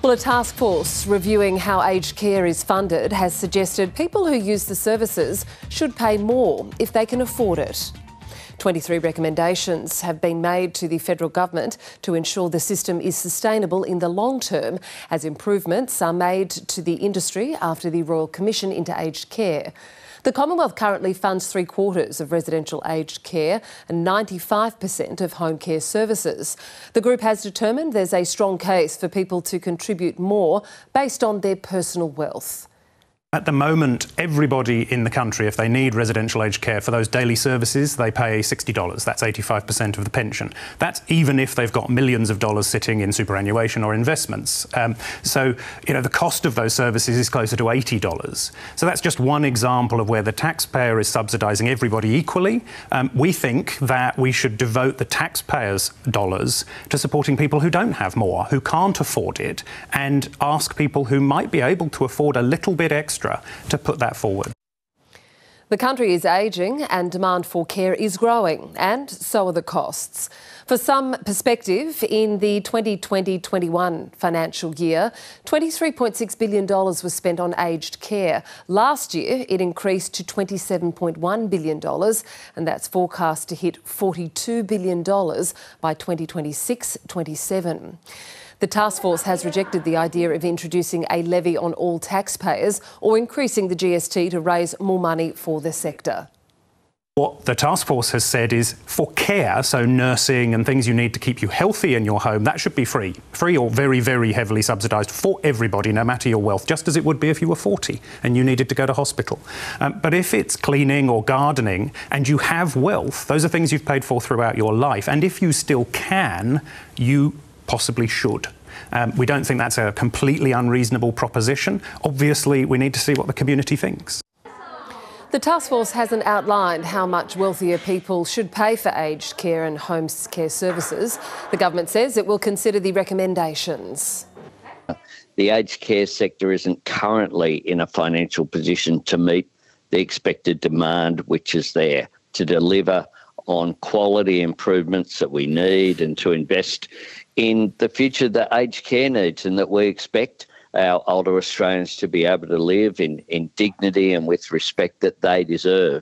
Well, a task force reviewing how aged care is funded has suggested people who use the services should pay more if they can afford it. 23 recommendations have been made to the federal government to ensure the system is sustainable in the long term, as improvements are made to the industry after the Royal Commission into Aged Care. The Commonwealth currently funds 3/4 of residential aged care and 95% of home care services. The group has determined there's a strong case for people to contribute more based on their personal wealth. At the moment, everybody in the country, if they need residential aged care for those daily services, they pay $60. That's 85% of the pension. That's even if they've got millions of dollars sitting in superannuation or investments. The cost of those services is closer to $80. So that's just one example of where the taxpayer is subsidising everybody equally. We think that we should devote the taxpayers' dollars to supporting people who don't have more, who can't afford it, and ask people who might be able to afford a little bit extra to put that forward. The country is ageing and demand for care is growing, and so are the costs. For some perspective, in the 2020-21 financial year, $23.6 billion was spent on aged care. Last year, it increased to $27.1 billion, and that's forecast to hit $42 billion by 2026-27. The task force has rejected the idea of introducing a levy on all taxpayers or increasing the GST to raise more money for the sector. What the task force has said is for care, so nursing and things you need to keep you healthy in your home, that should be free. Free or very, very heavily subsidised for everybody, no matter your wealth, just as it would be if you were 40 and you needed to go to hospital. But if it's cleaning or gardening and you have wealth, those are things you've paid for throughout your life. And if you still can, you possibly should. We don't think that's a completely unreasonable proposition. Obviously, we need to see what the community thinks. The task force hasn't outlined how much wealthier people should pay for aged care and home care services. The government says it will consider the recommendations. The aged care sector isn't currently in a financial position to meet the expected demand which is there to deliver on quality improvements that we need and to invest in the future that aged care needs and that we expect our older Australians to be able to live in dignity and with respect that they deserve.